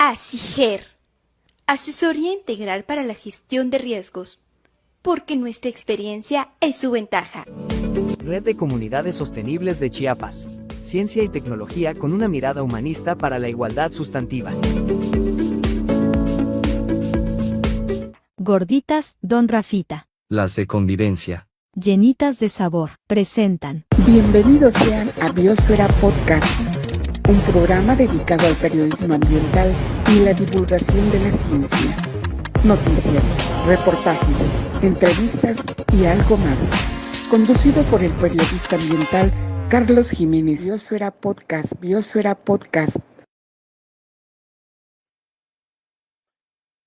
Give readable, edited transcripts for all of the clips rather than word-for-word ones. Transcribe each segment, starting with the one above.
ASIGER, Asesoría Integral para la Gestión de Riesgos, porque nuestra experiencia es su ventaja. Red de Comunidades Sostenibles de Chiapas. Ciencia y tecnología con una mirada humanista para la igualdad sustantiva. Gorditas Don Rafita. Las de convivencia. Llenitas de sabor. Presentan. Bienvenidos sean a Biosfera Podcast, un programa dedicado al periodismo ambiental y la divulgación de la ciencia. Noticias, reportajes, entrevistas y algo más. Conducido por el periodista ambiental Carlos Jiménez. Biosfera Podcast, Biosfera Podcast.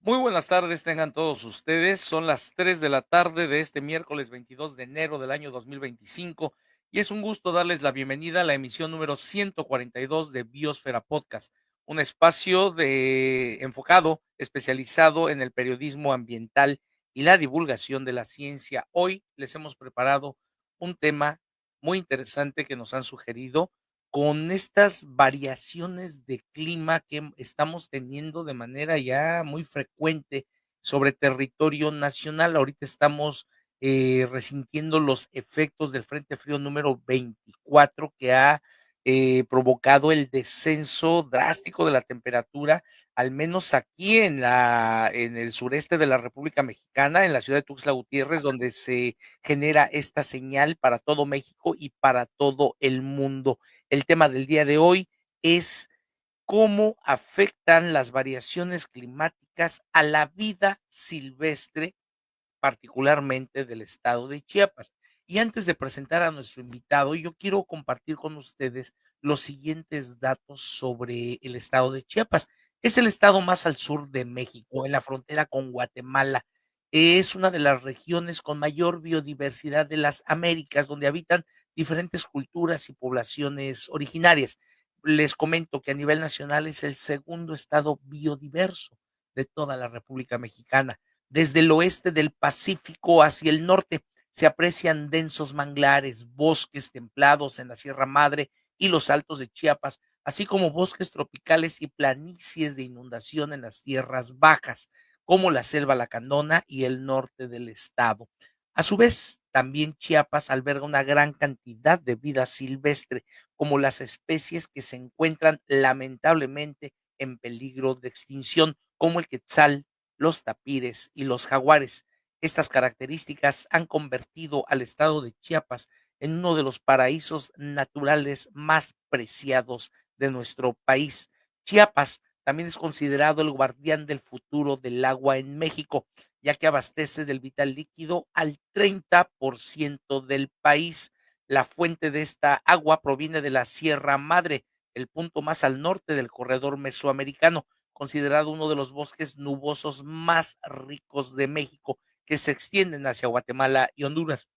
Muy buenas tardes tengan todos ustedes, son las 3 de la tarde de este miércoles 22 de enero del año 2025 y es un gusto darles la bienvenida a la emisión número 142 de Biosfera Podcast, un espacio enfocado, especializado en el periodismo ambiental y la divulgación de la ciencia. Hoy les hemos preparado un tema muy interesante que nos han sugerido con estas variaciones de clima que estamos teniendo de manera ya muy frecuente sobre territorio nacional. Ahorita estamos resintiendo los efectos del Frente Frío número 24 que ha provocado el descenso drástico de la temperatura, al menos aquí en el sureste de la República Mexicana, en la ciudad de Tuxtla Gutiérrez, donde se genera esta señal para todo México y para todo el mundo. El tema del día de hoy es cómo afectan las variaciones climáticas a la vida silvestre, particularmente del estado de Chiapas. Y antes de presentar a nuestro invitado, yo quiero compartir con ustedes los siguientes datos sobre el estado de Chiapas. Es el estado más al sur de México, en la frontera con Guatemala. Es una de las regiones con mayor biodiversidad de las Américas, donde habitan diferentes culturas y poblaciones originarias. Les comento que a nivel nacional es el segundo estado biodiverso de toda la República Mexicana. Desde el oeste del Pacífico hacia el norte se aprecian densos manglares, bosques templados en la Sierra Madre y los Altos de Chiapas, así como bosques tropicales y planicies de inundación en las tierras bajas, como la selva lacandona y el norte del estado. A su vez, también Chiapas alberga una gran cantidad de vida silvestre, como las especies que se encuentran lamentablemente en peligro de extinción, como el quetzal, los tapires y los jaguares. Estas características han convertido al estado de Chiapas en uno de los paraísos naturales más preciados de nuestro país. Chiapas también es considerado el guardián del futuro del agua en México, ya que abastece del vital líquido al 30% del país. La fuente de esta agua proviene de la Sierra Madre, el punto más al norte del corredor mesoamericano, considerado uno de los bosques nubosos más ricos de México, que se extienden hacia Guatemala y Honduras.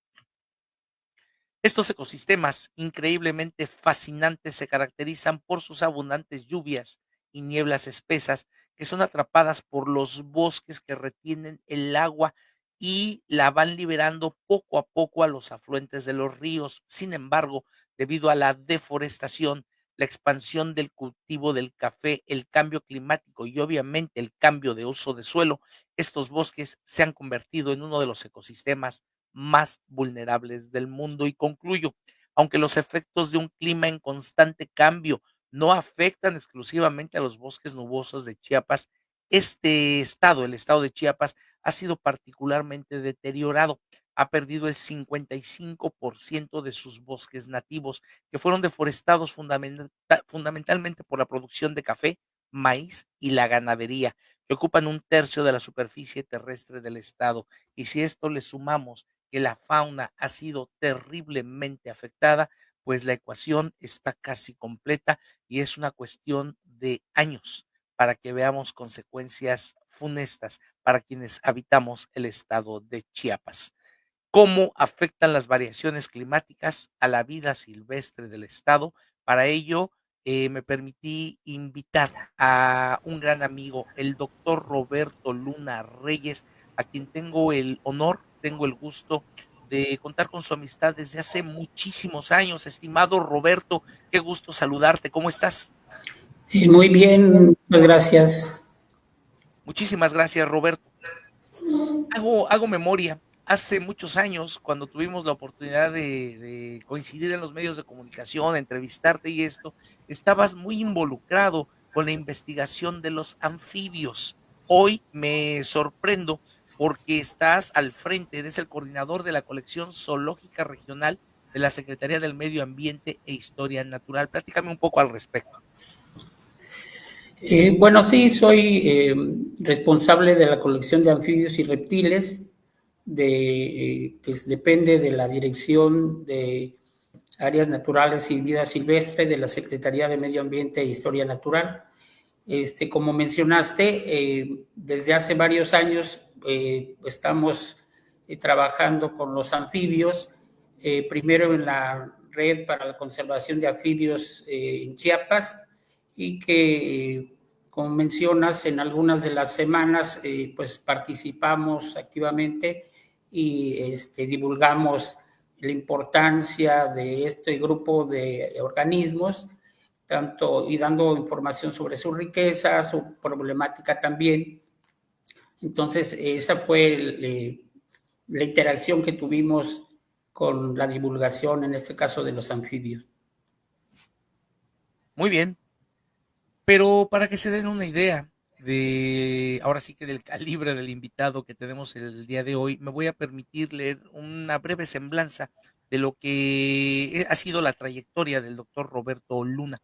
Estos ecosistemas increíblemente fascinantes se caracterizan por sus abundantes lluvias y nieblas espesas que son atrapadas por los bosques que retienen el agua y la van liberando poco a poco a los afluentes de los ríos. Sin embargo, debido a la deforestación, la expansión del cultivo del café, el cambio climático y obviamente el cambio de uso de suelo, estos bosques se han convertido en uno de los ecosistemas más vulnerables del mundo. Y concluyo, aunque los efectos de un clima en constante cambio no afectan exclusivamente a los bosques nubosos de Chiapas, este estado, el estado de Chiapas, ha sido particularmente deteriorado. Ha perdido el 55% de sus bosques nativos, que fueron deforestados fundamentalmente por la producción de café, maíz y la ganadería, que ocupan un tercio de la superficie terrestre del estado. Y si esto le sumamos que la fauna ha sido terriblemente afectada, pues la ecuación está casi completa y es una cuestión de años para que veamos consecuencias funestas para quienes habitamos el estado de Chiapas. ¿Cómo afectan las variaciones climáticas a la vida silvestre del estado? Para ello, me permití invitar a un gran amigo, el doctor Roberto Luna Reyes, a quien tengo el honor, tengo el gusto de contar con su amistad desde hace muchísimos años. Estimado Roberto, qué gusto saludarte. ¿Cómo estás? Muy bien, muchas gracias. Muchísimas gracias, Roberto. Hago memoria. Hace muchos años, cuando tuvimos la oportunidad de coincidir en los medios de comunicación, entrevistarte y esto, estabas muy involucrado con la investigación de los anfibios. Hoy me sorprendo porque estás al frente, eres el coordinador de la colección zoológica regional de la Secretaría del Medio Ambiente e Historia Natural. Platícame un poco al respecto. Bueno, sí, soy responsable de la colección de anfibios y reptiles, que depende de la Dirección de Áreas Naturales y Vida Silvestre de la Secretaría de Medio Ambiente e Historia Natural. Como mencionaste, desde hace varios años estamos trabajando con los anfibios, primero en la Red para la Conservación de Anfibios en Chiapas, y que, como mencionas, en algunas de las semanas pues participamos activamente y divulgamos la importancia de este grupo de organismos, tanto y dando información sobre su riqueza, su problemática también. Entonces, esa fue la interacción que tuvimos con la divulgación, en este caso de los anfibios. Muy bien. Pero para que se den una idea ahora sí que del calibre del invitado que tenemos el día de hoy, me voy a permitir leer una breve semblanza de lo que ha sido la trayectoria del doctor Roberto Luna,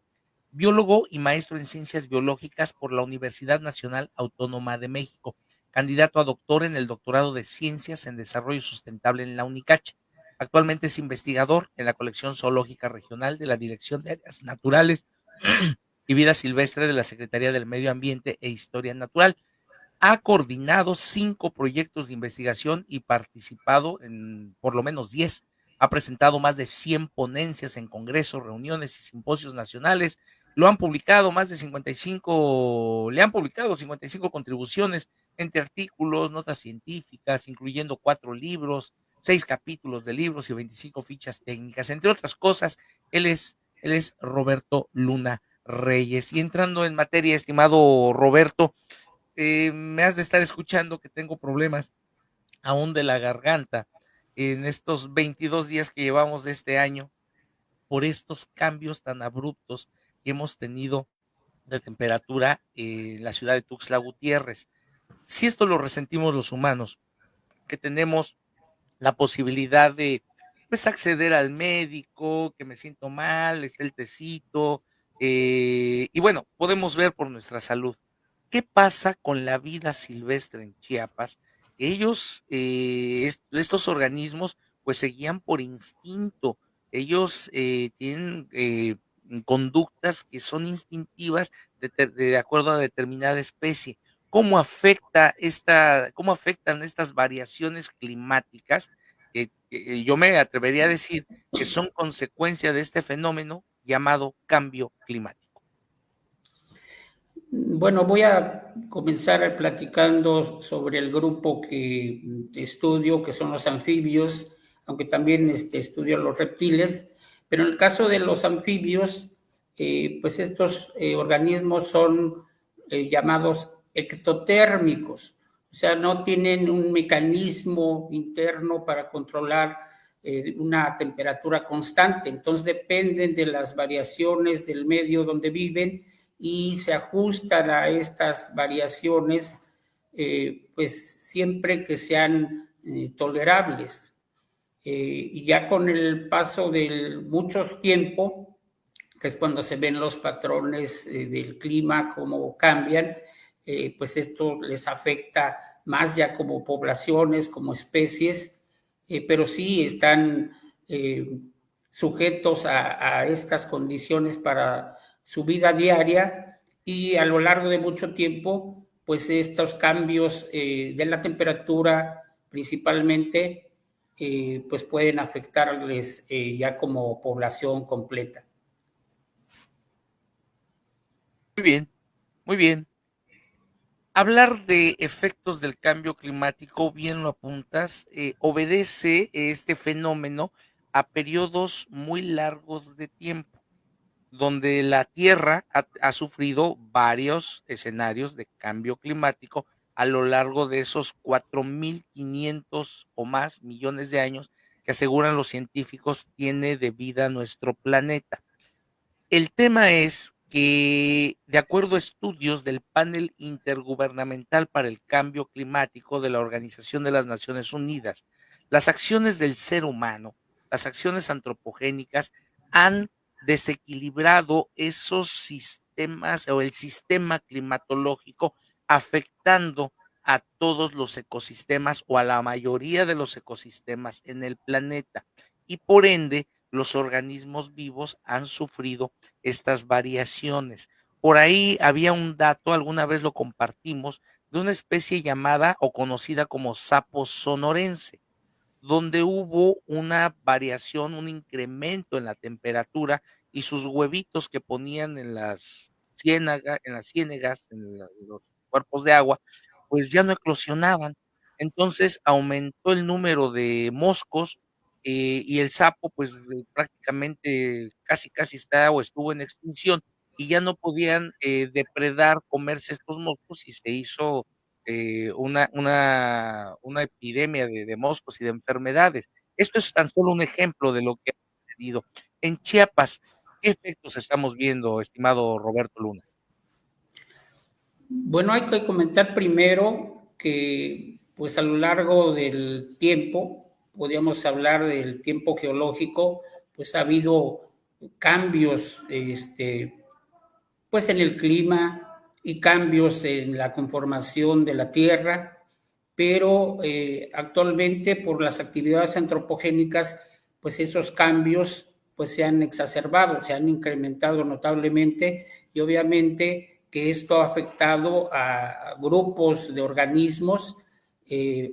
biólogo y maestro en ciencias biológicas por la Universidad Nacional Autónoma de México, candidato a doctor en el doctorado de Ciencias en Desarrollo Sustentable en la UNICACH. Actualmente es investigador en la colección zoológica regional de la Dirección de Áreas Naturales y Vida Silvestre de la Secretaría del Medio Ambiente e Historia Natural. Ha coordinado 5 proyectos de investigación y participado en por lo menos 10. Ha presentado más de 100 ponencias en congresos, reuniones y simposios nacionales. Le han publicado 55 contribuciones entre artículos, notas científicas, incluyendo 4 libros, 6 capítulos de libros y 25 fichas técnicas. Entre otras cosas, él es Roberto Luna Reyes. Y entrando en materia, estimado Roberto, me has de estar escuchando que tengo problemas aún de la garganta en estos 22 días que llevamos de este año por estos cambios tan abruptos que hemos tenido de temperatura en la ciudad de Tuxtla Gutiérrez. Si esto lo resentimos los humanos, que tenemos la posibilidad de pues acceder al médico, que me siento mal, está el tecito, y bueno, podemos ver por nuestra salud. ¿Qué pasa con la vida silvestre en Chiapas? Ellos, estos organismos, pues se guían por instinto. Ellos tienen conductas que son instintivas de acuerdo a determinada especie. ¿Cómo afectan estas variaciones climáticas? Que yo me atrevería a decir que son consecuencia de este fenómeno llamado cambio climático. Bueno, voy a comenzar platicando sobre el grupo que estudio, que son los anfibios, aunque también estudio los reptiles, pero en el caso de los anfibios, pues estos organismos son llamados ectotérmicos, o sea, no tienen un mecanismo interno para controlar una temperatura constante, entonces dependen de las variaciones del medio donde viven y se ajustan a estas variaciones, pues siempre que sean tolerables. Y ya con el paso de mucho tiempo, que es cuando se ven los patrones del clima, cómo cambian, pues esto les afecta más ya como poblaciones, como especies, pero sí están sujetos a estas condiciones para su vida diaria, y a lo largo de mucho tiempo, pues estos cambios de la temperatura principalmente, pues pueden afectarles ya como población completa. Muy bien, muy bien. Hablar de efectos del cambio climático, bien lo apuntas, obedece este fenómeno a periodos muy largos de tiempo. donde la Tierra ha sufrido varios escenarios de cambio climático a lo largo de esos 4.500 o más millones de años que aseguran los científicos tiene de vida nuestro planeta. El tema es que, de acuerdo a estudios del Panel Intergubernamental para el Cambio Climático de la Organización de las Naciones Unidas, las acciones del ser humano, las acciones antropogénicas, han desequilibrado esos sistemas o el sistema climatológico, afectando a todos los ecosistemas o a la mayoría de los ecosistemas en el planeta. Y por ende, los organismos vivos han sufrido estas variaciones. Por ahí había un dato, alguna vez lo compartimos, de una especie llamada o conocida como sapo sonorense, donde hubo una variación, un incremento en la temperatura y sus huevitos que ponían en las ciénegas, en los cuerpos de agua, pues ya no eclosionaban. Entonces aumentó el número de moscos, y el sapo, pues prácticamente casi está o estuvo en extinción y ya no podían depredar, comerse estos moscos y se hizo una epidemia de moscos y de enfermedades. Esto es tan solo un ejemplo de lo que ha sucedido. En Chiapas, ¿qué efectos estamos viendo, estimado Roberto Luna? Bueno, hay que comentar primero que pues a lo largo del tiempo, podríamos hablar del tiempo geológico, pues ha habido cambios pues en el clima y cambios en la conformación de la Tierra, pero actualmente por las actividades antropogénicas, pues esos cambios pues se han exacerbado, se han incrementado notablemente y obviamente que esto ha afectado a grupos de organismos,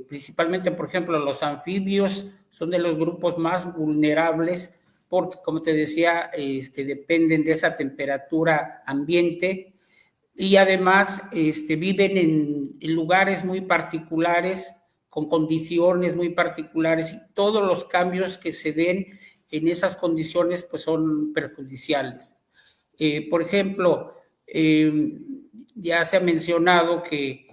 principalmente, por ejemplo, los anfibios son de los grupos más vulnerables porque, como te decía, dependen de esa temperatura ambiente y además viven en lugares muy particulares, con condiciones muy particulares y todos los cambios que se den en esas condiciones pues son perjudiciales. Por ejemplo, ya se ha mencionado que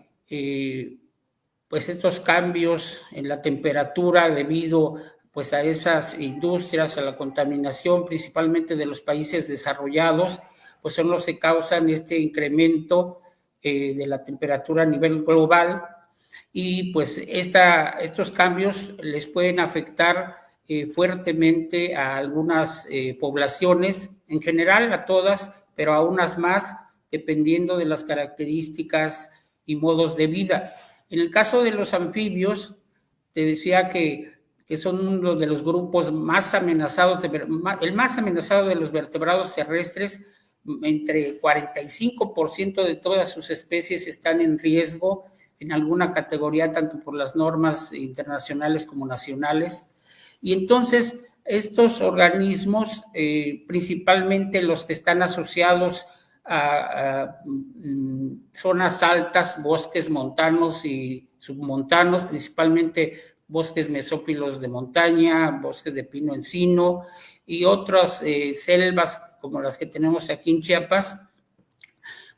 pues estos cambios en la temperatura debido pues a esas industrias, a la contaminación principalmente de los países desarrollados, pues son los que causan este incremento de la temperatura a nivel global y pues estos cambios les pueden afectar fuertemente a algunas poblaciones, en general a todas, pero a unas más, dependiendo de las características y modos de vida. En el caso de los anfibios, te decía que son uno de los grupos más amenazados, el más amenazado de los vertebrados terrestres. Entre 45% de todas sus especies están en riesgo en alguna categoría, tanto por las normas internacionales como nacionales. Y entonces estos organismos, principalmente los que están asociados a zonas altas, bosques montanos y submontanos, principalmente bosques mesófilos de montaña, bosques de pino encino y otras selvas como las que tenemos aquí en Chiapas,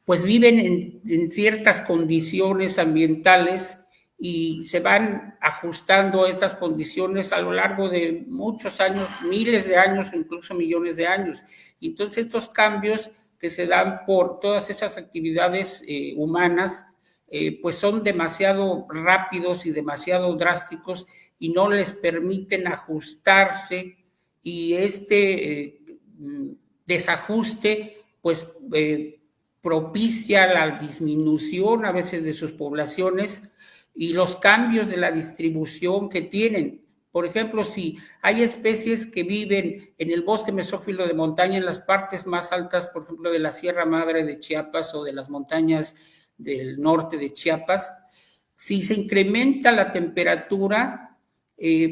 pues viven en ciertas condiciones ambientales y se van ajustando a estas condiciones a lo largo de muchos años, miles de años, incluso millones de años. Y entonces estos cambios que se dan por todas esas actividades humanas, pues son demasiado rápidos y demasiado drásticos y no les permiten ajustarse y desajuste pues propicia la disminución a veces de sus poblaciones y los cambios de la distribución que tienen. Por ejemplo, si hay especies que viven en el bosque mesófilo de montaña, en las partes más altas, por ejemplo, de la Sierra Madre de Chiapas o de las montañas del norte de Chiapas, si se incrementa la temperatura,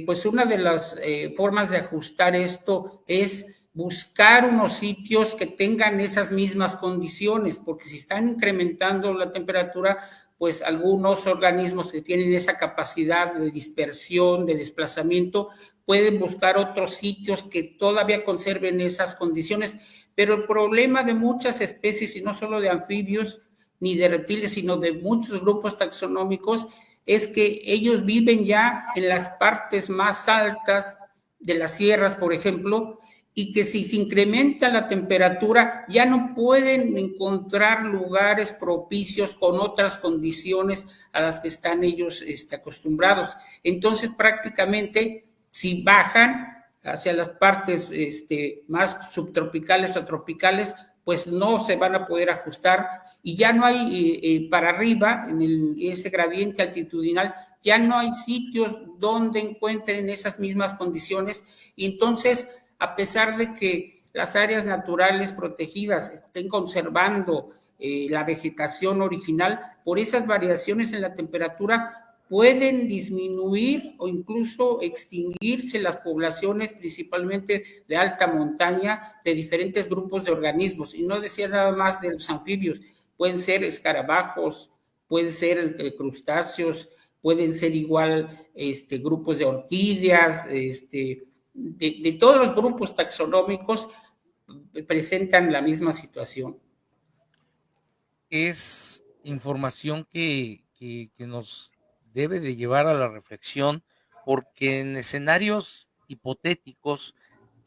pues una de las formas de ajustar esto es buscar unos sitios que tengan esas mismas condiciones, porque si están incrementando la temperatura, pues algunos organismos que tienen esa capacidad de dispersión, de desplazamiento, pueden buscar otros sitios que todavía conserven esas condiciones, pero el problema de muchas especies, y no solo de anfibios ni de reptiles, sino de muchos grupos taxonómicos, es que ellos viven ya en las partes más altas de las sierras, por ejemplo, y que si se incrementa la temperatura ya no pueden encontrar lugares propicios con otras condiciones a las que están ellos acostumbrados. Entonces prácticamente si bajan hacia las partes más subtropicales o tropicales, pues no se van a poder ajustar y ya no hay para arriba, en ese gradiente altitudinal, ya no hay sitios donde encuentren esas mismas condiciones y entonces, a pesar de que las áreas naturales protegidas estén conservando la vegetación original, por esas variaciones en la temperatura pueden disminuir o incluso extinguirse las poblaciones, principalmente de alta montaña, de diferentes grupos de organismos. Y no decía nada más de los anfibios, pueden ser escarabajos, pueden ser crustáceos, pueden ser igual grupos de orquídeas, de todos los grupos taxonómicos presentan la misma situación. Es información que nos debe de llevar a la reflexión, porque en escenarios hipotéticos,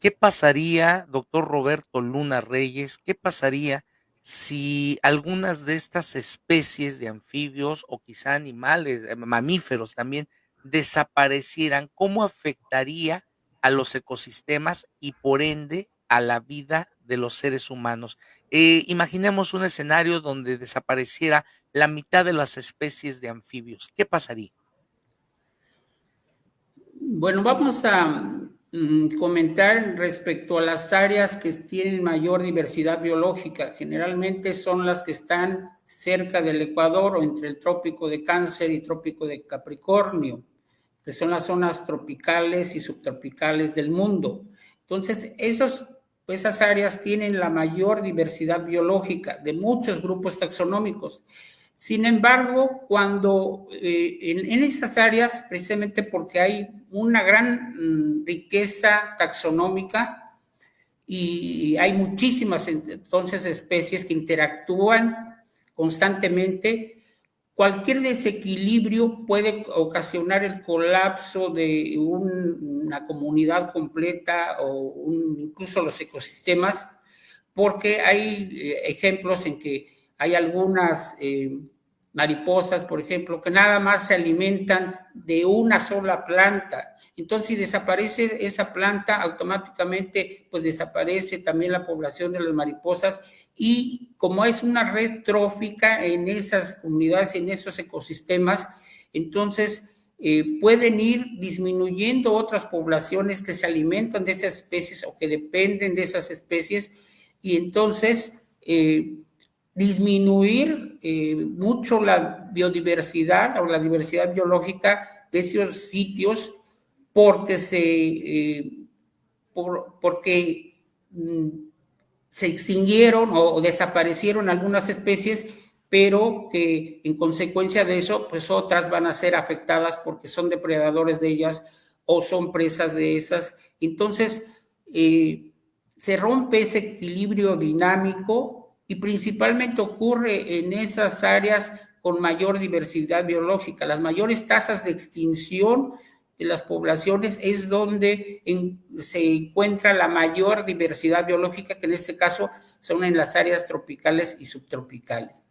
¿qué pasaría, doctor Roberto Luna Reyes? ¿Qué pasaría si algunas de estas especies de anfibios o quizá animales, mamíferos también, desaparecieran? ¿Cómo afectaría a los ecosistemas y por ende a la vida de los seres humanos? Imaginemos un escenario donde desapareciera la mitad de las especies de anfibios. ¿Qué pasaría? Bueno, vamos a comentar respecto a las áreas que tienen mayor diversidad biológica. Generalmente son las que están cerca del Ecuador o entre el trópico de Cáncer y trópico de Capricornio, que son las zonas tropicales y subtropicales del mundo. Entonces, esas áreas tienen la mayor diversidad biológica de muchos grupos taxonómicos. Sin embargo, cuando en esas áreas, precisamente porque hay una gran riqueza taxonómica y hay muchísimas entonces especies que interactúan constantemente, cualquier desequilibrio puede ocasionar el colapso de una comunidad completa o incluso los ecosistemas, porque hay ejemplos en que hay algunas mariposas, por ejemplo, que nada más se alimentan de una sola planta. Entonces, si desaparece esa planta, automáticamente pues desaparece también la población de las mariposas y como es una red trófica en esas comunidades, en esos ecosistemas, entonces pueden ir disminuyendo otras poblaciones que se alimentan de esas especies o que dependen de esas especies y entonces disminuir mucho la biodiversidad o la diversidad biológica de esos sitios porque se extinguieron o desaparecieron algunas especies, pero que en consecuencia de eso, pues otras van a ser afectadas porque son depredadores de ellas o son presas de esas. Entonces, se rompe ese equilibrio dinámico y principalmente ocurre en esas áreas con mayor diversidad biológica. Las mayores tasas de extinción de las poblaciones es donde se encuentra la mayor diversidad biológica, que en este caso son en las áreas tropicales y subtropicales.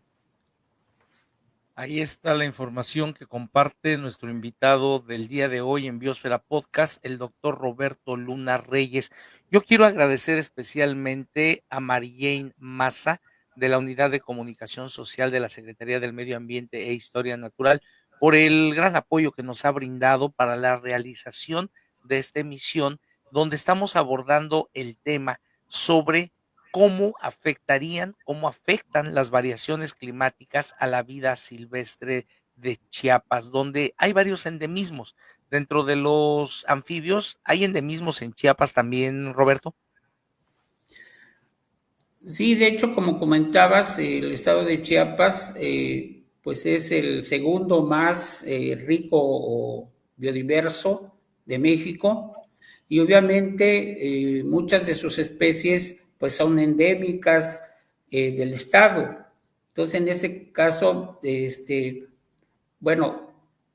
Ahí está la información que comparte nuestro invitado del día de hoy en Biosfera Podcast, el doctor Roberto Luna Reyes. Yo quiero agradecer especialmente a Marijane Maza, de la Unidad de Comunicación Social de la Secretaría del Medio Ambiente e Historia Natural, por el gran apoyo que nos ha brindado para la realización de esta emisión, donde estamos abordando el tema sobre cómo afectan las variaciones climáticas a la vida silvestre de Chiapas, donde hay varios endemismos. Dentro de los anfibios, ¿hay endemismos en Chiapas también, Roberto? Sí, de hecho, como comentabas, el estado de Chiapas pues es el segundo más rico o biodiverso de México, y obviamente muchas de sus especies pues son endémicas del estado. Entonces, en ese caso, bueno,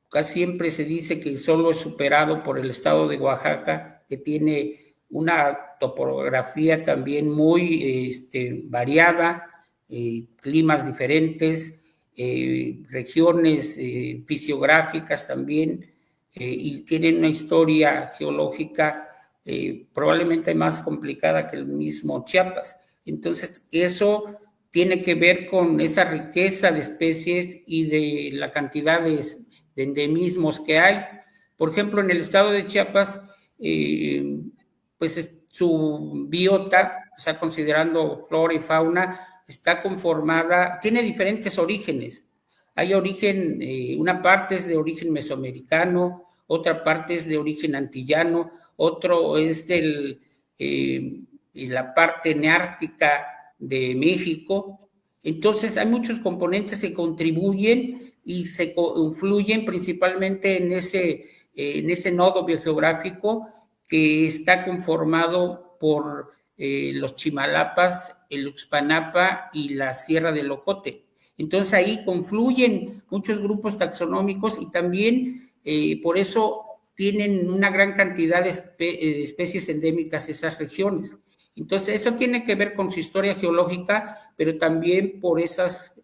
casi siempre se dice que solo es superado por el estado de Oaxaca, que tiene una topografía también muy variada, climas diferentes, regiones fisiográficas también, y tienen una historia geológica probablemente más complicada que el mismo Chiapas. Entonces, eso tiene que ver con esa riqueza de especies y de la cantidad de endemismos que hay. Por ejemplo, en el estado de Chiapas, pues su biota, o sea, considerando flora y fauna, está conformada, tiene diferentes orígenes. Hay origen, una parte es de origen mesoamericano, otra parte es de origen antillano, otro es la parte neártica de México. Entonces hay muchos componentes que contribuyen y se influyen principalmente en ese nodo biogeográfico que está conformado por los Chimalapas, el Uxpanapa y la Sierra del Ocote. Entonces ahí confluyen muchos grupos taxonómicos y también por eso tienen una gran cantidad de especies endémicas esas regiones. Entonces eso tiene que ver con su historia geológica, pero también por esas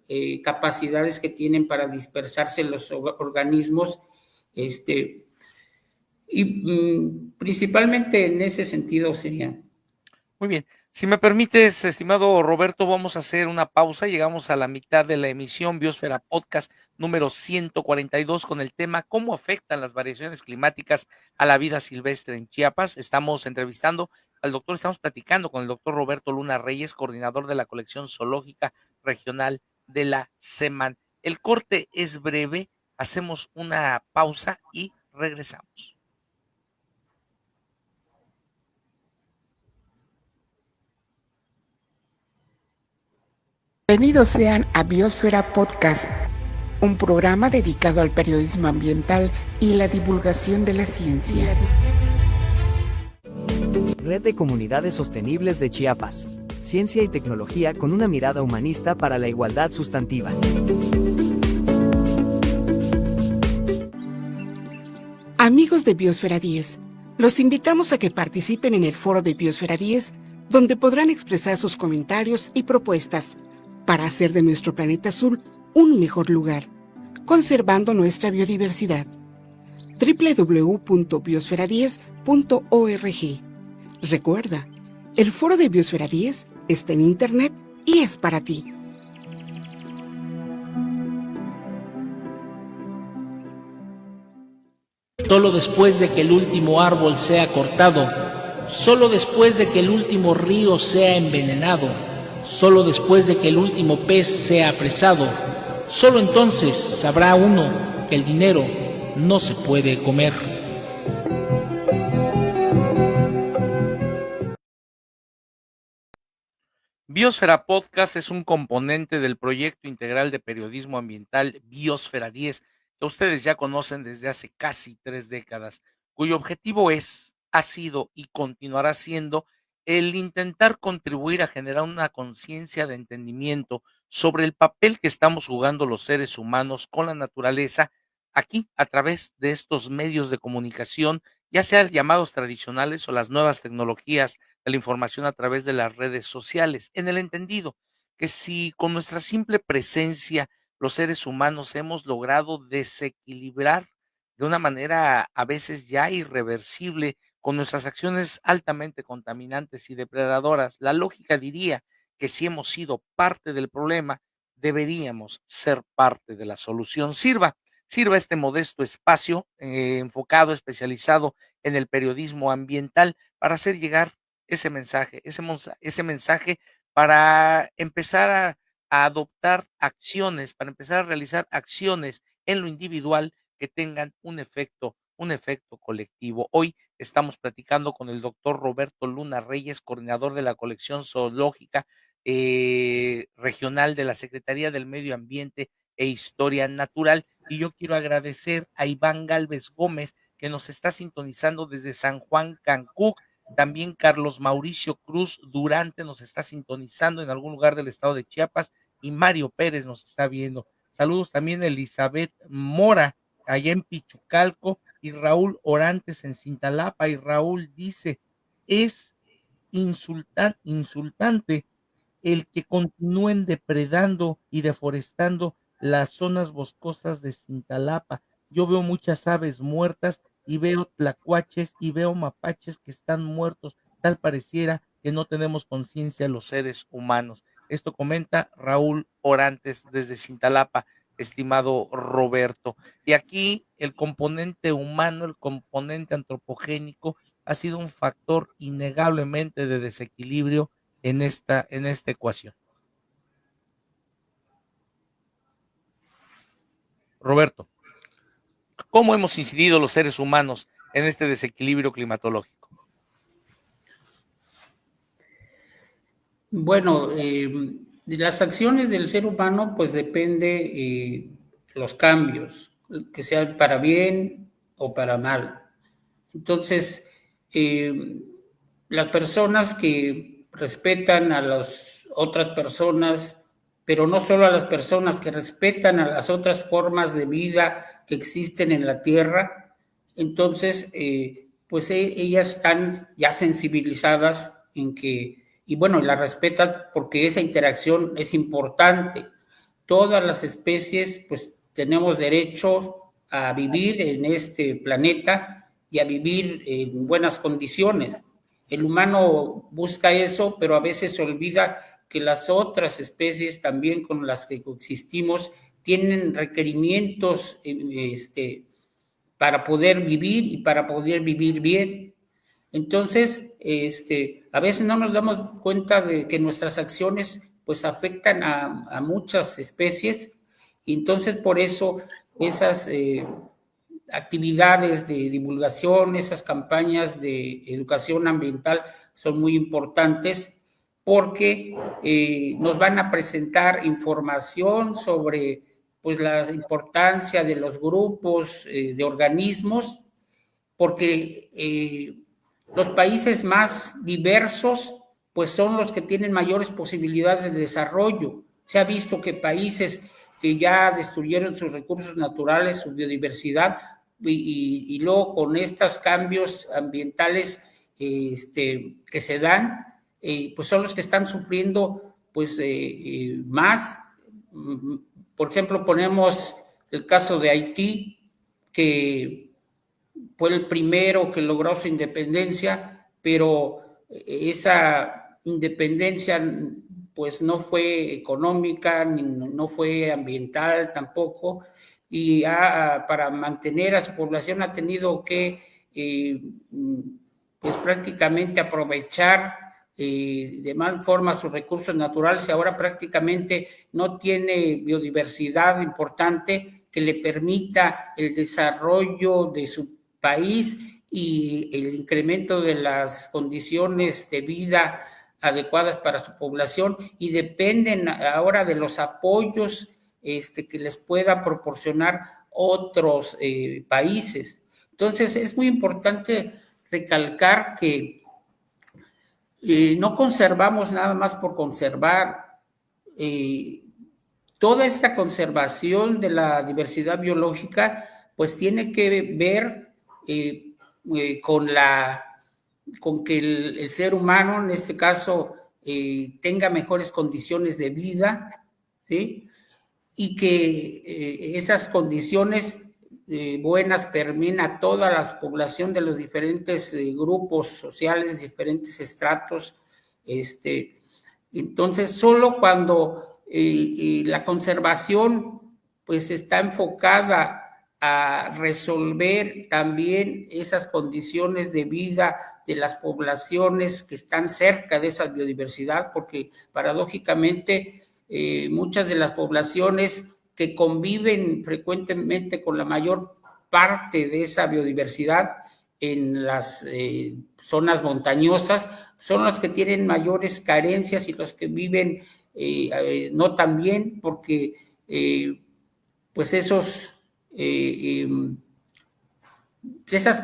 capacidades que tienen para dispersarse los organismos, principalmente en ese sentido sería. Muy bien. Si me permites, estimado Roberto, vamos a hacer una pausa. Llegamos a la mitad de la emisión Biosfera Podcast número 142 con el tema ¿Cómo afectan las variaciones climáticas a la vida silvestre en Chiapas? Estamos platicando con el doctor Roberto Luna Reyes, coordinador de la colección zoológica regional de la SEMAN. El corte es breve, hacemos una pausa y regresamos. Bienvenidos sean a Biosfera Podcast, un programa dedicado al periodismo ambiental y la divulgación de la ciencia. Red de Comunidades Sostenibles de Chiapas. Ciencia y tecnología con una mirada humanista para la igualdad sustantiva. Amigos de Biosfera 10, los invitamos a que participen en el foro de Biosfera 10, donde podrán expresar sus comentarios y propuestas para hacer de nuestro planeta azul un mejor lugar, conservando nuestra biodiversidad. www.biosfera10.org. Recuerda, el foro de Biosfera 10 está en internet y es para ti. Solo después de que el último árbol sea cortado, solo después de que el último río sea envenenado, solo después de que el último pez sea apresado, solo entonces sabrá uno que el dinero no se puede comer. Biosfera Podcast es un componente del proyecto integral de periodismo ambiental Biosfera 10, que ustedes ya conocen desde hace casi 3 décadas, cuyo objetivo ha sido y continuará siendo el intentar contribuir a generar una conciencia de entendimiento sobre el papel que estamos jugando los seres humanos con la naturaleza aquí a través de estos medios de comunicación, ya sean llamados tradicionales o las nuevas tecnologías de la información a través de las redes sociales, en el entendido que si con nuestra simple presencia los seres humanos hemos logrado desequilibrar de una manera a veces ya irreversible con nuestras acciones altamente contaminantes y depredadoras, la lógica diría que si hemos sido parte del problema, deberíamos ser parte de la solución. Sirva este modesto espacio enfocado, especializado en el periodismo ambiental para hacer llegar ese mensaje para empezar a adoptar acciones, para empezar a realizar acciones en lo individual que tengan un efecto colectivo. Hoy estamos platicando con el doctor Roberto Luna Reyes, coordinador de la colección zoológica regional de la Secretaría del Medio Ambiente e Historia Natural. Y yo quiero agradecer a Iván Galvez Gómez, que nos está sintonizando desde San Juan, Cancún. También Carlos Mauricio Cruz Durante nos está sintonizando en algún lugar del estado de Chiapas, y Mario Pérez nos está viendo. Saludos también a Elizabeth Mora, allá en Pichucalco, y Raúl Orantes en Cintalapa. Y Raúl dice, es insultante el que continúen depredando y deforestando las zonas boscosas de Cintalapa. Yo veo muchas aves muertas y veo tlacuaches y veo mapaches que están muertos. Tal pareciera que no tenemos conciencia los seres humanos. Esto comenta Raúl Orantes desde Cintalapa, estimado Roberto. Y aquí el componente humano, el componente antropogénico, ha sido un factor innegablemente de desequilibrio en esta ecuación. Roberto, ¿cómo hemos incidido los seres humanos en este desequilibrio climatológico? Bueno, de las acciones del ser humano, pues depende los cambios, que sean para bien o para mal. Entonces, las personas que respetan a las otras personas, pero no solo a las personas, que respetan a las otras formas de vida que existen en la Tierra, entonces, pues ellas están ya sensibilizadas en que, y bueno, la respetan porque esa interacción es importante. Todas las especies, pues tenemos derecho a vivir en este planeta y a vivir en buenas condiciones. El humano busca eso, pero a veces se olvida que las otras especies también con las que coexistimos tienen requerimientos para poder vivir y para poder vivir bien. Entonces, a veces no nos damos cuenta de que nuestras acciones pues afectan a muchas especies, y entonces por eso esas actividades de divulgación, esas campañas de educación ambiental son muy importantes, porque nos van a presentar información sobre pues la importancia de los grupos de organismos, porque los países más diversos pues son los que tienen mayores posibilidades de desarrollo. Se ha visto que países que ya destruyeron sus recursos naturales, su biodiversidad, y luego con estos cambios ambientales que se dan, pues son los que están sufriendo pues más. Por ejemplo, ponemos el caso de Haití, que fue el primero que logró su independencia, pero esa independencia pues no fue económica, ni no fue ambiental tampoco, y para mantener a su población ha tenido que pues prácticamente aprovechar de mal forma sus recursos naturales, y ahora prácticamente no tiene biodiversidad importante que le permita el desarrollo de su país y el incremento de las condiciones de vida adecuadas para su población, y dependen ahora de los apoyos que les pueda proporcionar otros países. Entonces es muy importante recalcar que no conservamos nada más por conservar. Toda esta conservación de la diversidad biológica pues tiene que ver con que el ser humano, en este caso, tenga mejores condiciones de vida, ¿sí? Y que esas condiciones buenas permeen a toda la población de los diferentes grupos sociales, diferentes estratos. Entonces, solo cuando la conservación pues está enfocada a resolver también esas condiciones de vida de las poblaciones que están cerca de esa biodiversidad, porque paradójicamente muchas de las poblaciones que conviven frecuentemente con la mayor parte de esa biodiversidad en las zonas montañosas son los que tienen mayores carencias, y los que viven no tan bien, porque pues esas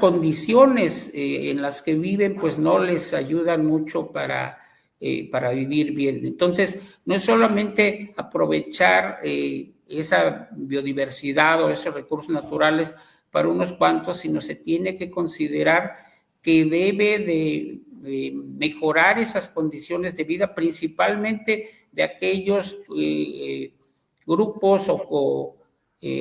condiciones en las que viven, pues no les ayudan mucho para vivir bien. Entonces, no es solamente aprovechar esa biodiversidad o esos recursos naturales para unos cuantos, sino se tiene que considerar que debe de mejorar esas condiciones de vida, principalmente de aquellos grupos o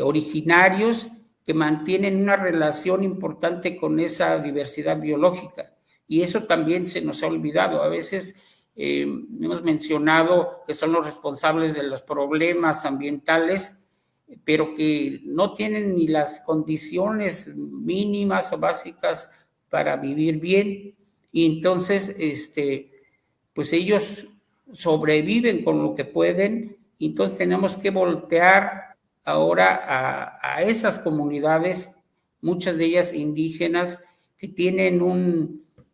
originarios que mantienen una relación importante con esa diversidad biológica. Y eso también se nos ha olvidado. A veces hemos mencionado que son los responsables de los problemas ambientales, pero que no tienen ni las condiciones mínimas o básicas para vivir bien. Y entonces, pues ellos sobreviven con lo que pueden. Y entonces tenemos que voltear ahora a esas comunidades, muchas de ellas indígenas, que tienen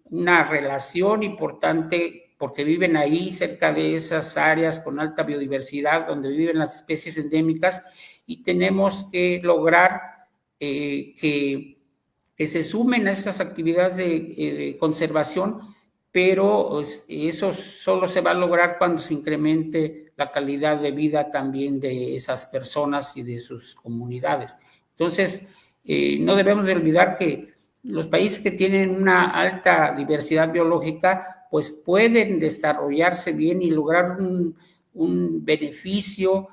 una relación importante porque viven ahí cerca de esas áreas con alta biodiversidad donde viven las especies endémicas, y tenemos que lograr que se sumen a esas actividades de conservación, pero eso solo se va a lograr cuando se incremente la calidad de vida también de esas personas y de sus comunidades. Entonces, no debemos de olvidar que los países que tienen una alta diversidad biológica, pues pueden desarrollarse bien y lograr un beneficio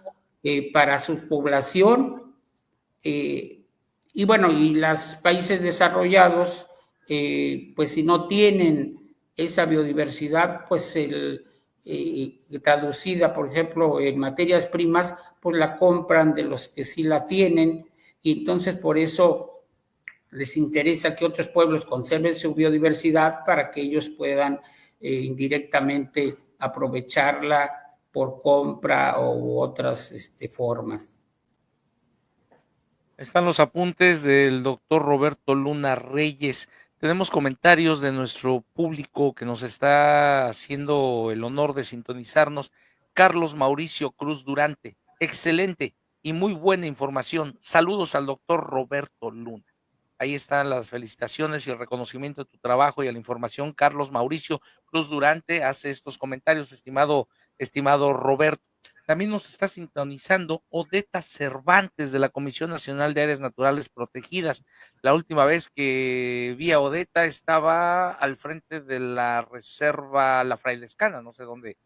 para su población. Y bueno, y los países desarrollados, pues si no tienen esa biodiversidad, pues traducida, por ejemplo, en materias primas, pues la compran de los que sí la tienen, y entonces por eso les interesa que otros pueblos conserven su biodiversidad para que ellos puedan indirectamente aprovecharla por compra u otras formas. Están los apuntes del doctor Roberto Luna Reyes. Tenemos comentarios de nuestro público que nos está haciendo el honor de sintonizarnos. Carlos Mauricio Cruz Durante, excelente y muy buena información. Saludos al doctor Roberto Luna. Ahí están las felicitaciones y el reconocimiento de tu trabajo y a la información. Carlos Mauricio Cruz Durante hace estos comentarios, estimado Roberto. También nos está sintonizando Odeta Cervantes de la Comisión Nacional de Áreas Naturales Protegidas. La última vez que vi a Odeta estaba al frente de la reserva La Frailescana, no sé dónde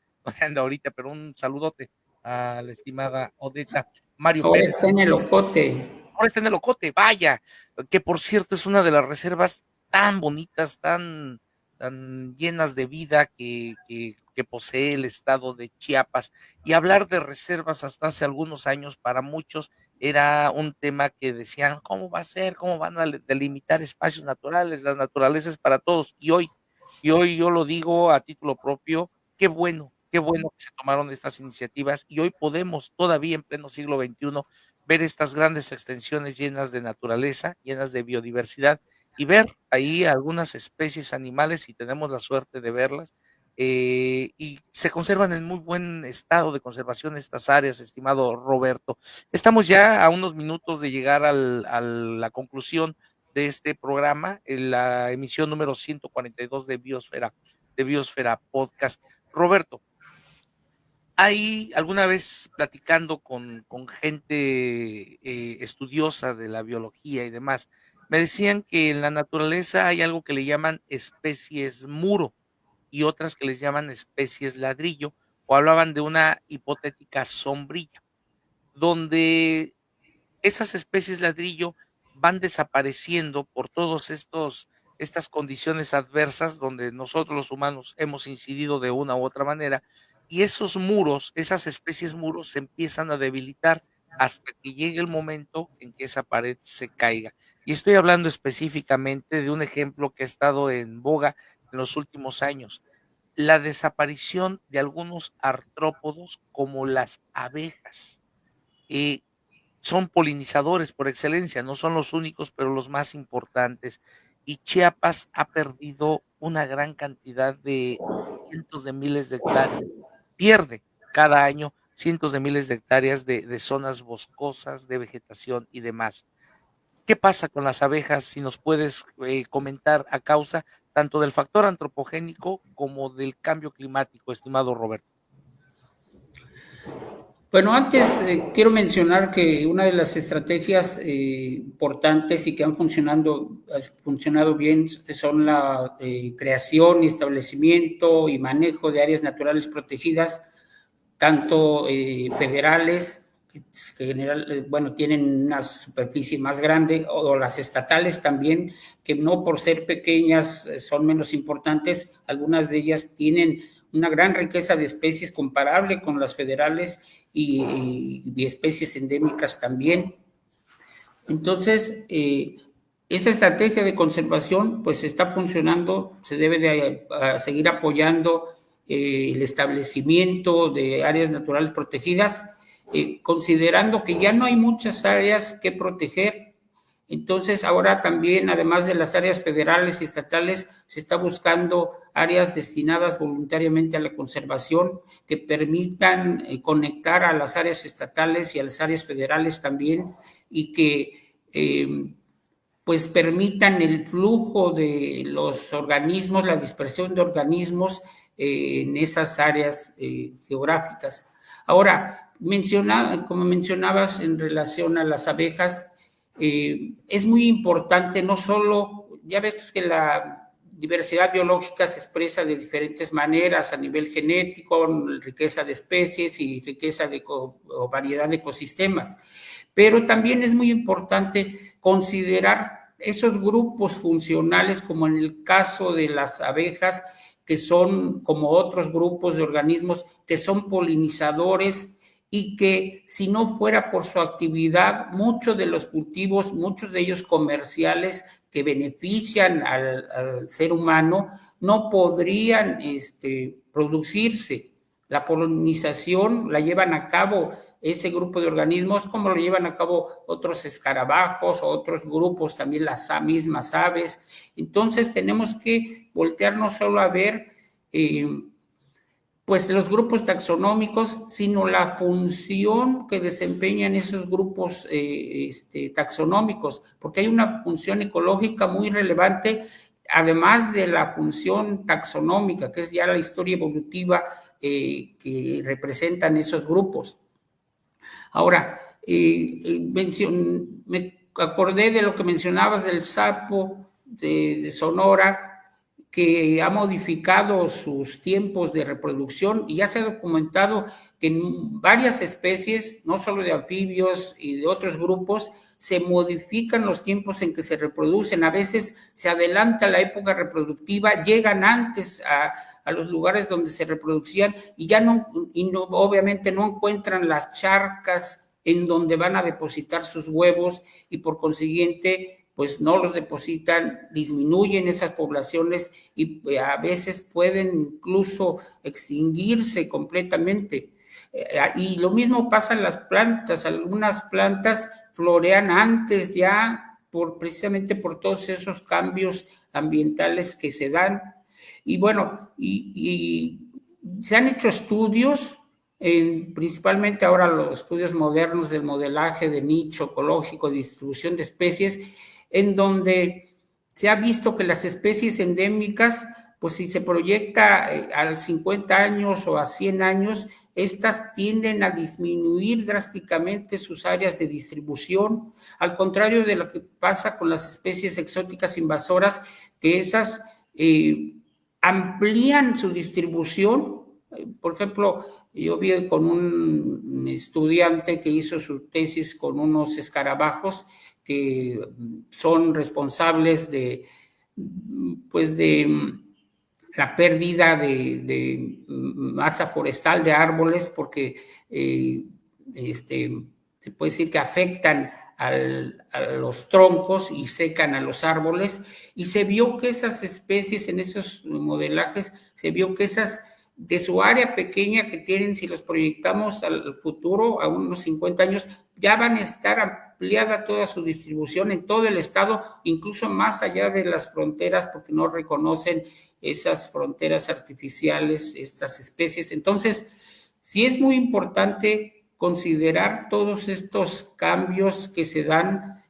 anda ahorita, pero un saludote a la estimada Odeta. Mario Ahora Pérez. está en el Ocote. Ahora está en el Ocote, vaya, que por cierto es una de las reservas tan bonitas, tan llenas de vida que posee el estado de Chiapas. Y hablar de reservas hasta hace algunos años para muchos era un tema que decían, ¿cómo va a ser? ¿Cómo van a delimitar espacios naturales? La naturaleza es para todos. Y hoy yo lo digo a título propio, qué bueno que se tomaron estas iniciativas y hoy podemos todavía en pleno siglo XXI ver estas grandes extensiones llenas de naturaleza, llenas de biodiversidad y ver ahí algunas especies animales, si tenemos la suerte de verlas, y se conservan en muy buen estado de conservación estas áreas, estimado Roberto. Estamos ya a unos minutos de llegar a la conclusión de este programa, en la emisión número 142 de Biosfera Podcast. Roberto, hay alguna vez platicando con gente estudiosa de la biología y demás, me decían que en la naturaleza hay algo que le llaman especies muro y otras que les llaman especies ladrillo, o hablaban de una hipotética sombrilla, donde esas especies ladrillo van desapareciendo por todos estas condiciones adversas donde nosotros los humanos hemos incidido de una u otra manera, y esos muros, esas especies muros se empiezan a debilitar hasta que llegue el momento en que esa pared se caiga. Y estoy hablando específicamente de un ejemplo que ha estado en boga en los últimos años, la desaparición de algunos artrópodos como las abejas. Eh, Son polinizadores por excelencia, no son los únicos, pero los más importantes. Y Chiapas ha perdido una gran cantidad de cientos de miles de hectáreas. Pierde cada año cientos de miles de hectáreas de zonas boscosas, de vegetación y demás. ¿Qué pasa con las abejas? Si nos puedes comentar a causa tanto del factor antropogénico como del cambio climático, estimado Roberto. Bueno, antes quiero mencionar que una de las estrategias importantes y que han funcionado bien son la creación, establecimiento y manejo de áreas naturales protegidas, tanto federales, que tienen una superficie más grande, o las estatales también, que no por ser pequeñas son menos importantes. Algunas de ellas tienen una gran riqueza de especies comparable con las federales y especies endémicas también. Entonces, esa estrategia de conservación pues está funcionando, se debe de seguir apoyando el establecimiento de áreas naturales protegidas, considerando que ya no hay muchas áreas que proteger. Entonces, ahora también, además de las áreas federales y estatales, se está buscando áreas destinadas voluntariamente a la conservación que permitan conectar a las áreas estatales y a las áreas federales también, y que pues permitan el flujo de los organismos, la dispersión de organismos en esas áreas geográficas. Ahora, como mencionabas en relación a las abejas, es muy importante, no solo, ya ves que la diversidad biológica se expresa de diferentes maneras a nivel genético, riqueza de especies y riqueza o variedad de ecosistemas, pero también es muy importante considerar esos grupos funcionales, como en el caso de las abejas, que son como otros grupos de organismos que son polinizadores, y que si no fuera por su actividad, muchos de los cultivos, muchos de ellos comerciales que benefician al ser humano, no podrían producirse. La polinización la llevan a cabo ese grupo de organismos, como lo llevan a cabo otros escarabajos o otros grupos, también las mismas aves. Entonces tenemos que voltear no solo a ver pues los grupos taxonómicos, sino la función que desempeñan esos grupos taxonómicos, porque hay una función ecológica muy relevante, además de la función taxonómica, que es ya la historia evolutiva que representan esos grupos. Ahora, me acordé de lo que mencionabas del sapo de Sonora, que ha modificado sus tiempos de reproducción, y ya se ha documentado que en varias especies, no solo de anfibios y de otros grupos, se modifican los tiempos en que se reproducen. A veces se adelanta la época reproductiva, llegan antes a los lugares donde se reproducían y obviamente no encuentran las charcas en donde van a depositar sus huevos, y por consiguiente pues no los depositan, disminuyen esas poblaciones y a veces pueden incluso extinguirse completamente. Y lo mismo pasa en las plantas. Algunas plantas florean antes ya precisamente por todos esos cambios ambientales que se dan. Y bueno, y se han hecho estudios, principalmente ahora los estudios modernos del modelaje de nicho ecológico, de distribución de especies, en donde se ha visto que las especies endémicas, pues si se proyecta a 50 años o a 100 años, estas tienden a disminuir drásticamente sus áreas de distribución, al contrario de lo que pasa con las especies exóticas invasoras, que esas amplían su distribución. Por ejemplo, yo vi con un estudiante que hizo su tesis con unos escarabajos que son responsables de la pérdida de masa forestal de árboles, porque se puede decir que afectan a los troncos y secan a los árboles, y se vio que esas especies, en esos modelajes, se vio que esas de su área pequeña que tienen, si los proyectamos al futuro, a unos 50 años, ya van a estar ampliada toda su distribución en todo el estado, incluso más allá de las fronteras, porque no reconocen esas fronteras artificiales, estas especies. Entonces, sí es muy importante considerar todos estos cambios que se dan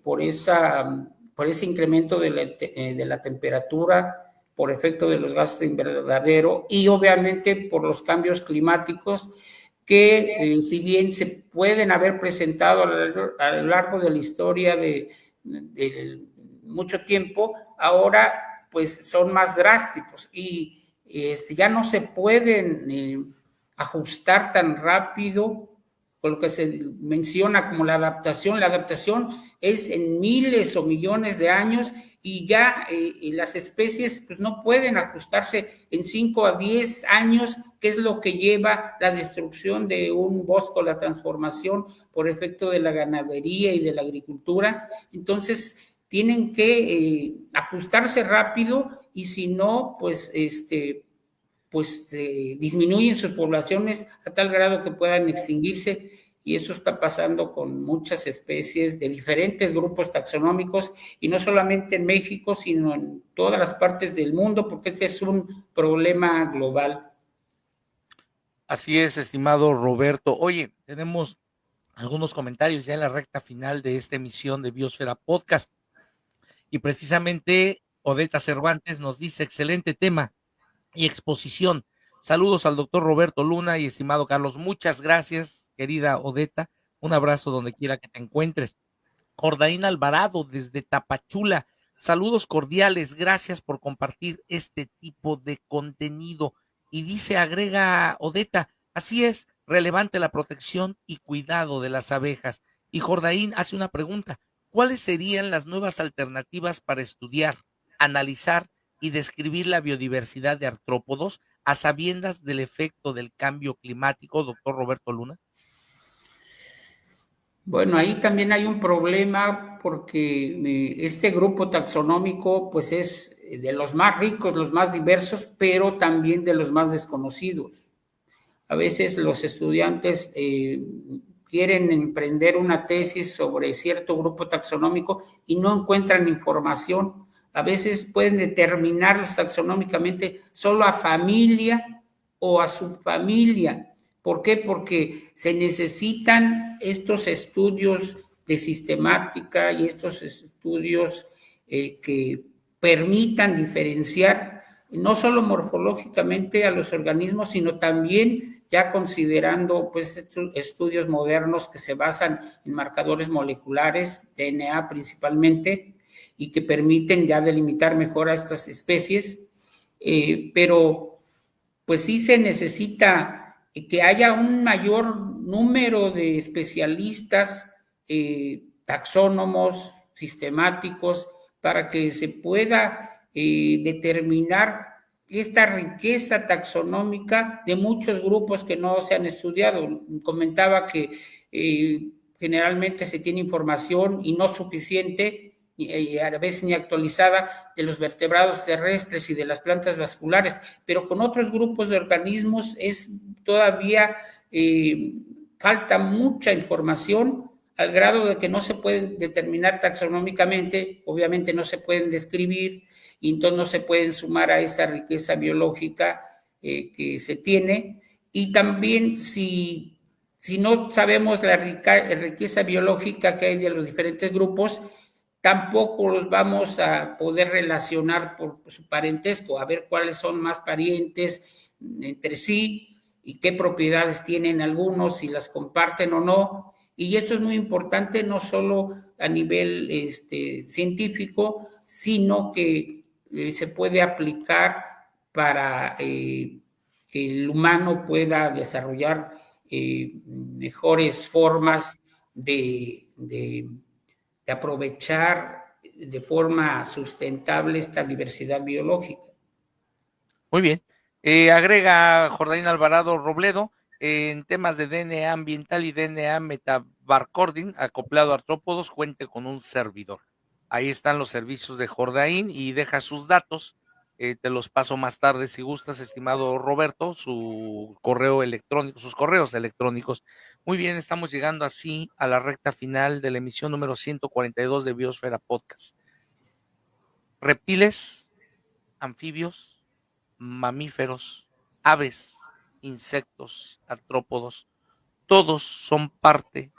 por ese incremento de la temperatura, por efecto de los gases de invernadero y obviamente por los cambios climáticos que si bien se pueden haber presentado a lo largo de la historia de mucho tiempo, ahora pues son más drásticos y ya no se pueden ajustar tan rápido con lo que se menciona como la adaptación. La adaptación es en miles o millones de años y ya las especies pues, no pueden ajustarse en 5 a 10 años, que es lo que lleva la destrucción de un bosque, la transformación por efecto de la ganadería y de la agricultura. Entonces, tienen que ajustarse rápido y si no, pues disminuyen sus poblaciones a tal grado que puedan extinguirse y eso está pasando con muchas especies de diferentes grupos taxonómicos y no solamente en México, sino en todas las partes del mundo, porque este es un problema global. Así es, estimado Roberto. Oye, tenemos algunos comentarios ya en la recta final de esta emisión de Biosfera Podcast y precisamente Odeta Cervantes nos dice, excelente tema y exposición. Saludos al doctor Roberto Luna y estimado Carlos. Muchas gracias, querida Odeta. Un abrazo donde quiera que te encuentres. Jordaín Alvarado desde Tapachula. Saludos cordiales. Gracias por compartir este tipo de contenido. Y dice, agrega Odeta, así es, relevante la protección y cuidado de las abejas. Y Jordaín hace una pregunta. ¿Cuáles serían las nuevas alternativas para estudiar, analizar y describir la biodiversidad de artrópodos a sabiendas del efecto del cambio climático, doctor Roberto Luna? Bueno, ahí también hay un problema porque este grupo taxonómico pues es de los más ricos, los más diversos, pero también de los más desconocidos. A veces los estudiantes quieren emprender una tesis sobre cierto grupo taxonómico y no encuentran información. A veces pueden determinarlos taxonómicamente solo a familia o a subfamilia. ¿Por qué? Porque se necesitan estos estudios de sistemática y estos estudios que permitan diferenciar no solo morfológicamente a los organismos, sino también ya considerando pues estos estudios modernos que se basan en marcadores moleculares, DNA principalmente, y que permiten ya delimitar mejor a estas especies, pero pues sí se necesita que haya un mayor número de especialistas, taxónomos, sistemáticos, para que se pueda determinar esta riqueza taxonómica de muchos grupos que no se han estudiado. Comentaba que generalmente se tiene información y no suficiente y a veces ni actualizada de los vertebrados terrestres y de las plantas vasculares, pero con otros grupos de organismos es todavía falta mucha información al grado de que no se pueden determinar taxonómicamente, obviamente no se pueden describir y entonces no se pueden sumar a esa riqueza biológica que se tiene y también si no sabemos la riqueza biológica que hay de los diferentes grupos, tampoco los vamos a poder relacionar por su parentesco, a ver cuáles son más parientes entre sí y qué propiedades tienen algunos, si las comparten o no. Y eso es muy importante, no solo a nivel científico, sino que se puede aplicar para que el humano pueda desarrollar mejores formas de aprovechar de forma sustentable esta diversidad biológica. Muy bien. Agrega Jordaín Alvarado Robledo, en temas de DNA ambiental y DNA metabarcoding acoplado a artrópodos, cuente con un servidor. Ahí están los servicios de Jordaín y deja sus datos. Te los paso más tarde si gustas, estimado Roberto, su correo electrónico, sus correos electrónicos. Muy bien, estamos llegando así a la recta final de la emisión número 142 de Biosfera Podcast. Reptiles, anfibios, mamíferos, aves, insectos, artrópodos, todos son parte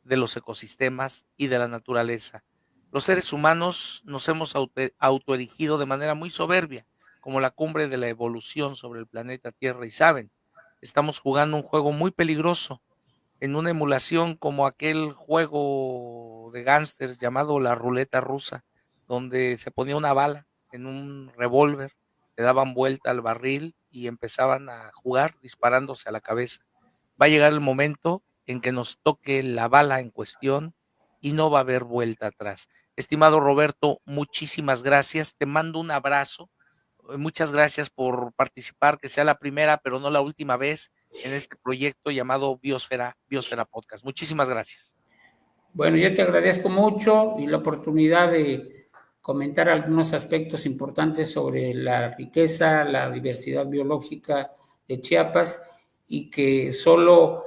de los ecosistemas y de la naturaleza. Los seres humanos nos hemos autoerigido de manera muy soberbia, como la cumbre de la evolución sobre el planeta Tierra, y saben, estamos jugando un juego muy peligroso, en una emulación como aquel juego de gángsters llamado la ruleta rusa, donde se ponía una bala en un revólver, le daban vuelta al barril y empezaban a jugar disparándose a la cabeza. Va a llegar el momento en que nos toque la bala en cuestión y no va a haber vuelta atrás. Estimado Roberto, muchísimas gracias, te mando un abrazo, muchas gracias por participar, que sea la primera pero no la última vez en este proyecto llamado Biosfera Podcast. Muchísimas gracias. Bueno, yo te agradezco mucho y la oportunidad de comentar algunos aspectos importantes sobre la riqueza, la diversidad biológica de Chiapas, y que solo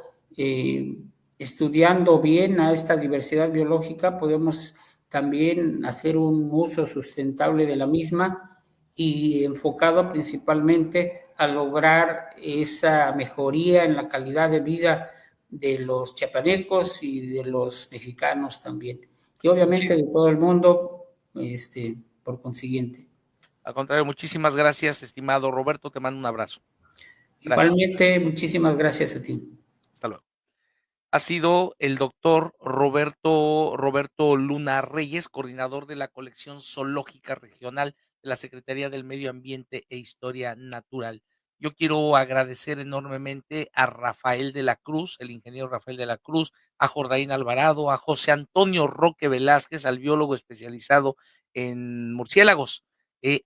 estudiando bien a esta diversidad biológica podemos también hacer un uso sustentable de la misma y enfocado principalmente a lograr esa mejoría en la calidad de vida de los chiapanecos y de los mexicanos también, y obviamente de todo el mundo, por consiguiente. Al contrario, muchísimas gracias, estimado Roberto, te mando un abrazo. Gracias. Igualmente, muchísimas gracias a ti. Hasta luego. Ha sido el doctor Roberto Luna Reyes, coordinador de la colección zoológica regional de la Secretaría del Medio Ambiente e Historia Natural. Yo quiero agradecer enormemente a Rafael de la Cruz, el ingeniero Rafael de la Cruz, a Jordaín Alvarado, a José Antonio Roque Velázquez, al biólogo especializado en murciélagos,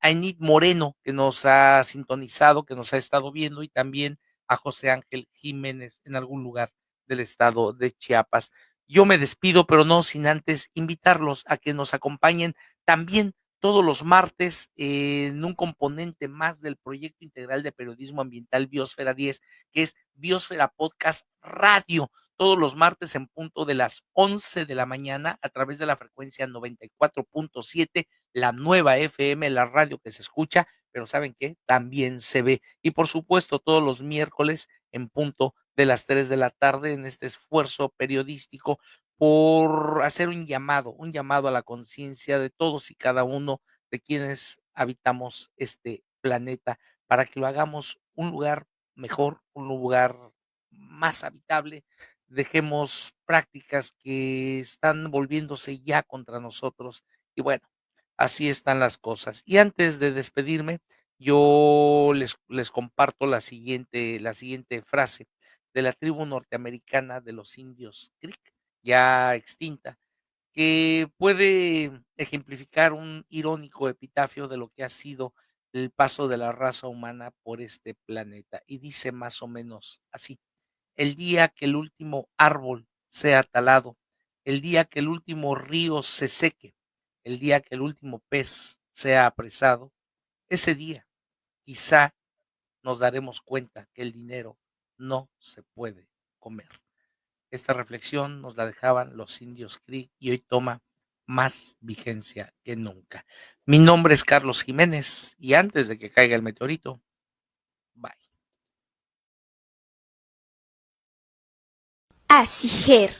a Enid Moreno, que nos ha sintonizado, que nos ha estado viendo, y también a José Ángel Jiménez en algún lugar del estado de Chiapas. Yo me despido, pero no sin antes invitarlos a que nos acompañen también todos los martes en un componente más del proyecto integral de periodismo ambiental Biosfera 10, que es Biosfera Podcast Radio, todos los martes en punto de las 11 de la mañana a través de la frecuencia 94.7, la nueva FM, la radio que se escucha, pero ¿saben qué? También se ve. Y por supuesto todos los miércoles en punto de las 3 de la tarde en este esfuerzo periodístico por hacer un llamado a la conciencia de todos y cada uno de quienes habitamos este planeta, para que lo hagamos un lugar mejor, un lugar más habitable. Dejemos prácticas que están volviéndose ya contra nosotros, y bueno, así están las cosas. Y antes de despedirme, yo les comparto la siguiente frase de la tribu norteamericana de los indios Creek, ya extinta, que puede ejemplificar un irónico epitafio de lo que ha sido el paso de la raza humana por este planeta. Y dice más o menos así: el día que el último árbol sea talado, el día que el último río se seque, el día que el último pez sea apresado, ese día quizá nos daremos cuenta que el dinero no se puede comer. Esta reflexión nos la dejaban los indios Creek y hoy toma más vigencia que nunca. Mi nombre es Carlos Jiménez y antes de que caiga el meteorito, bye. ASIGER,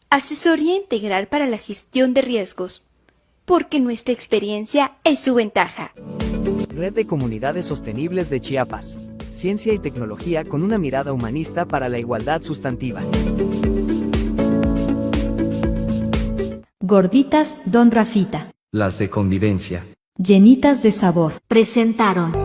Asesoría Integral para la Gestión de Riesgos, porque nuestra experiencia es su ventaja. Red de Comunidades Sostenibles de Chiapas. Ciencia y tecnología con una mirada humanista para la igualdad sustantiva. Gorditas Don Rafita. Las de convivencia. Llenitas de sabor. Presentaron